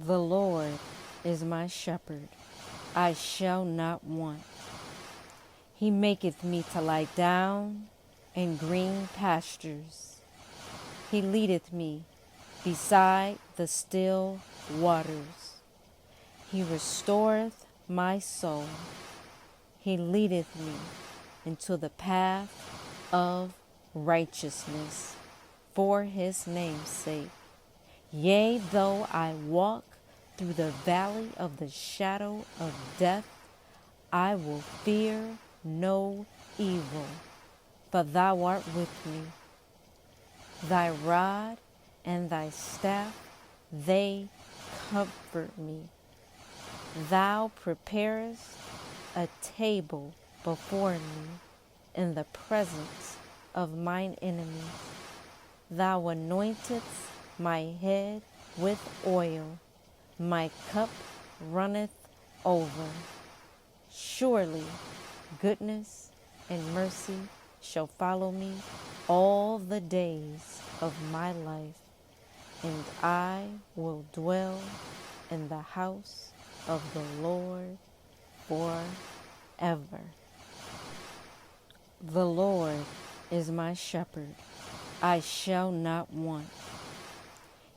The Lord is my shepherd, I shall not want. He maketh me to lie down in green pastures. He leadeth me beside the still waters. He restoreth my soul. He leadeth me into the path of righteousness for his name's sake. Yea, though I walk through the valley of the shadow of death, I will fear no evil, for thou art with me. Thy rod and thy staff, they comfort me. Thou preparest a table before me in the presence of mine enemies. Thou anointest my head with oil, my cup runneth over. Surely goodness and mercy shall follow me all the days of my life, and I will dwell in the house of the Lord forever. The Lord is my shepherd, I shall not want.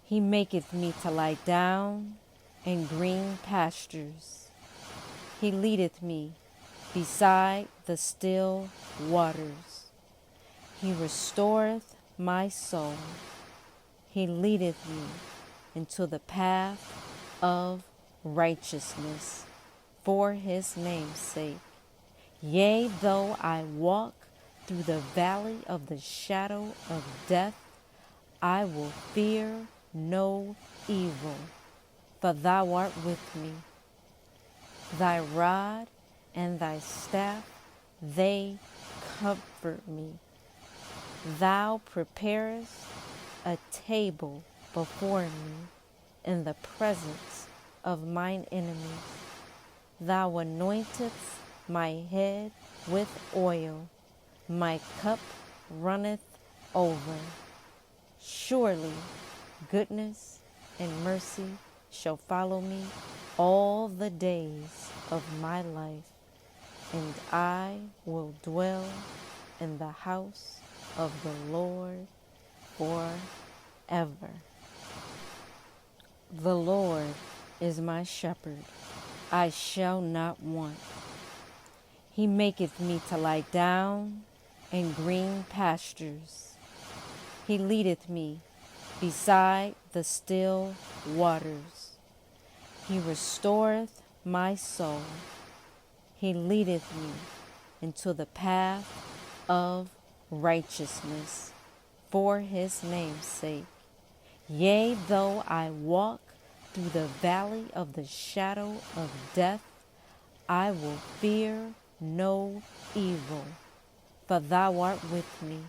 He maketh me to lie down in green pastures. He leadeth me beside the still waters. He restoreth my soul. He leadeth me into the path of righteousness for his name's sake. Yea, though I walk through the valley of the shadow of death, I will fear no evil, for thou art with me. Thy rod and thy staff, they comfort me. Thou preparest a table before me in the presence of mine enemies. Thou anointest my head with oil, my cup runneth over. Surely goodness and mercy shall follow me all the days of my life, and I will dwell in the house of the Lord forever. The Lord is my shepherd, I shall not want. He maketh me to lie down in green pastures. He leadeth me beside the still waters. He restoreth my soul. He leadeth me into the path of righteousness for his name's sake. Yea, though I walk through the valley of the shadow of death, I will fear no evil, for thou art with me.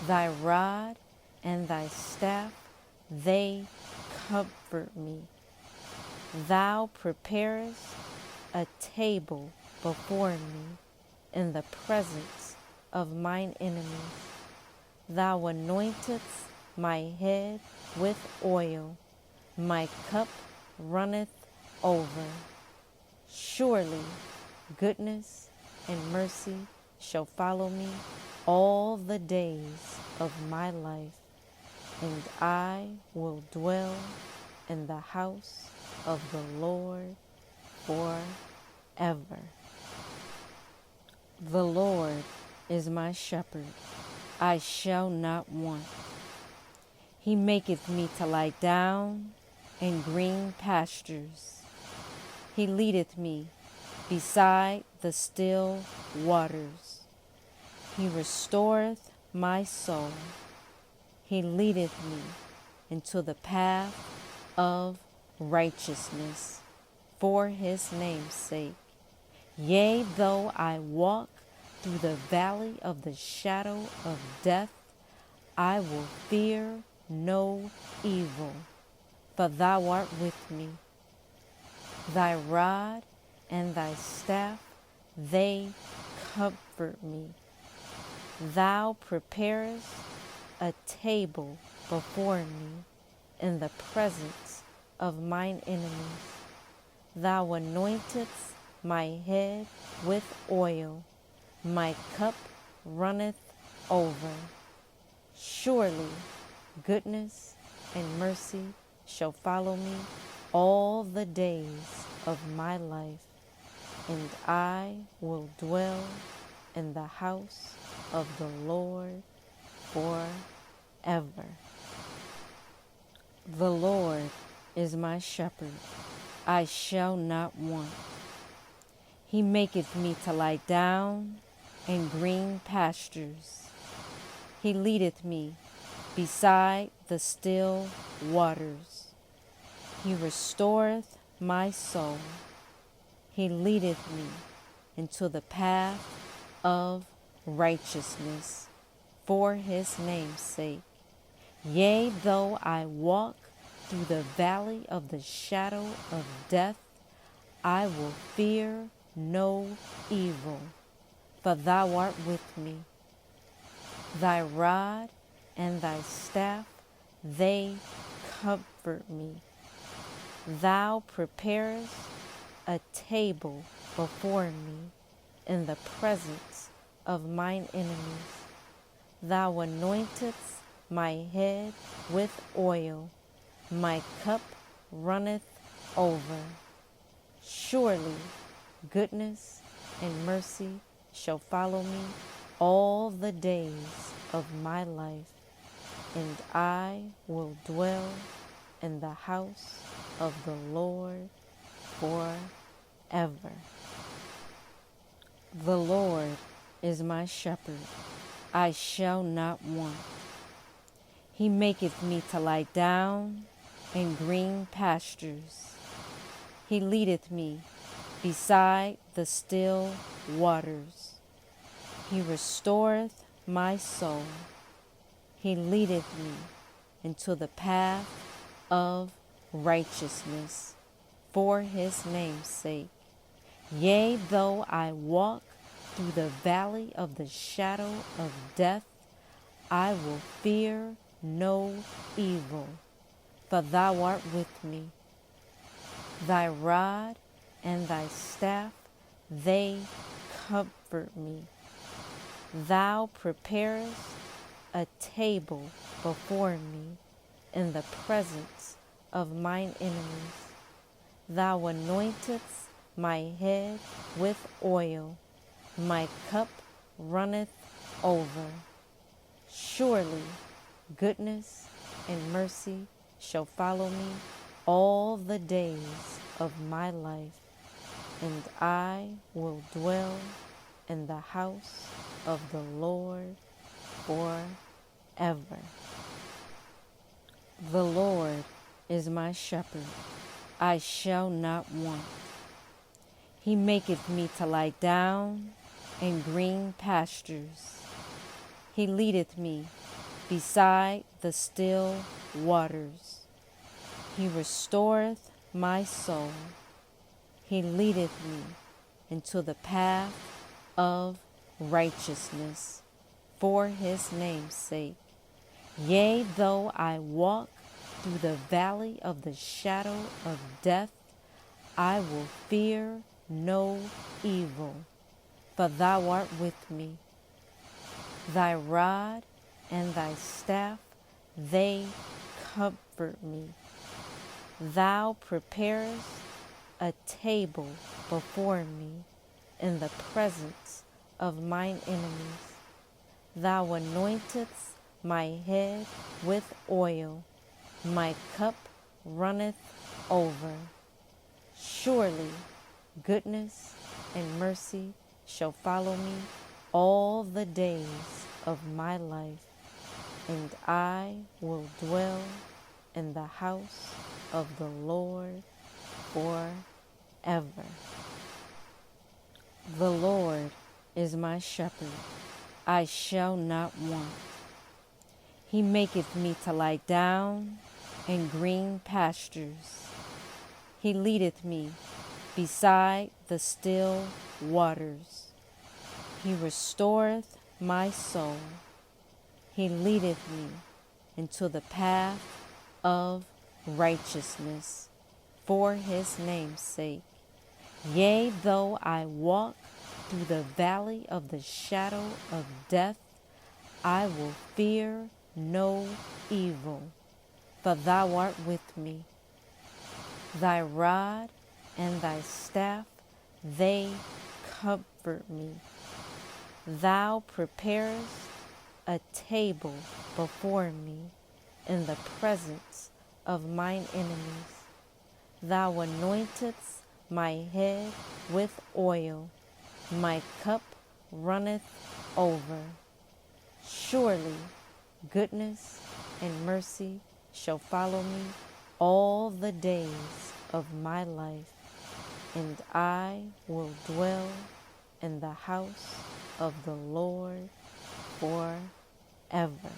Thy rod and thy staff, they comfort me. Thou preparest a table before me in the presence of mine enemies. Thou anointest my head with oil, my cup runneth over. Surely goodness and mercy shall follow me all the days of my life, and I will dwell in the house of the Lord forever. The Lord is my shepherd, I shall not want. He maketh me to lie down in green pastures. He leadeth me beside the still waters. He restoreth my soul. He leadeth me into the path of righteousness for his name's sake. Yea, though I walk through the valley of the shadow of death, I will fear no evil, for thou art with me. Thy rod and thy staff, they comfort me. Thou preparest a table before me in the presence of mine enemies. Thou anointest my head with oil, my cup runneth over. Surely goodness and mercy shall follow me all the days of my life, and I will dwell in the house of the Lord forever. The Lord is my shepherd, I shall not want. He maketh me to lie down in green pastures. He leadeth me beside the still waters. He restoreth my soul. He leadeth me into the path of righteousness for his name's sake. Yea, though I walk through the valley of the shadow of death, I will fear no evil, for thou art with me. Thy rod and thy staff, they comfort me. Thou preparest a table before me in the presence of mine enemies. Thou anointest my head with oil, my cup runneth over. Surely goodness and mercy shall follow me all the days of my life, and I will dwell in the house of the Lord forever. The Lord is my shepherd, I shall not want. He maketh me to lie down in green pastures. He leadeth me beside the still waters. He restoreth my soul. He leadeth me into the path of righteousness for his name's sake. Yea, though I walk through the valley of the shadow of death, I will fear no evil, for thou art with me. Thy rod and thy staff, they comfort me. Thou preparest a table before me in the presence of mine enemies. Thou anointest my head with oil, my cup runneth over. Surely goodness and mercy shall follow me all the days of my life, and I will dwell in the house of the Lord forever. The Lord is my shepherd, I shall not want. He maketh me to lie down in green pastures. He leadeth me beside the still waters. He restoreth my soul. He leadeth me into the path of righteousness for his name's sake. Yea, though I walk through the valley of the shadow of death, I will fear no evil, for thou art with me. Thy rod and thy staff, they comfort me. Thou preparest a table before me in the presence of mine enemies. Thou anointest my head with oil, my cup runneth over. Surely goodness and mercy shall follow me all the days of my life, and I will dwell in the house of the Lord forever. The Lord is my shepherd, I shall not want. He maketh me to lie down in green pastures. He leadeth me beside the still waters. He restoreth my soul. He leadeth me into the path of righteousness for his name's sake. Yea, though I walk through the valley of the shadow of death, I will fear no evil, for thou art with me. Thy rod and thy staff, they comfort me. Thou preparest a table before me in the presence of mine enemies. Thou anointest my head with oil, my cup runneth over. Surely goodness and mercy shall follow me all the days of my life, and I will dwell in the house of the Lord forever.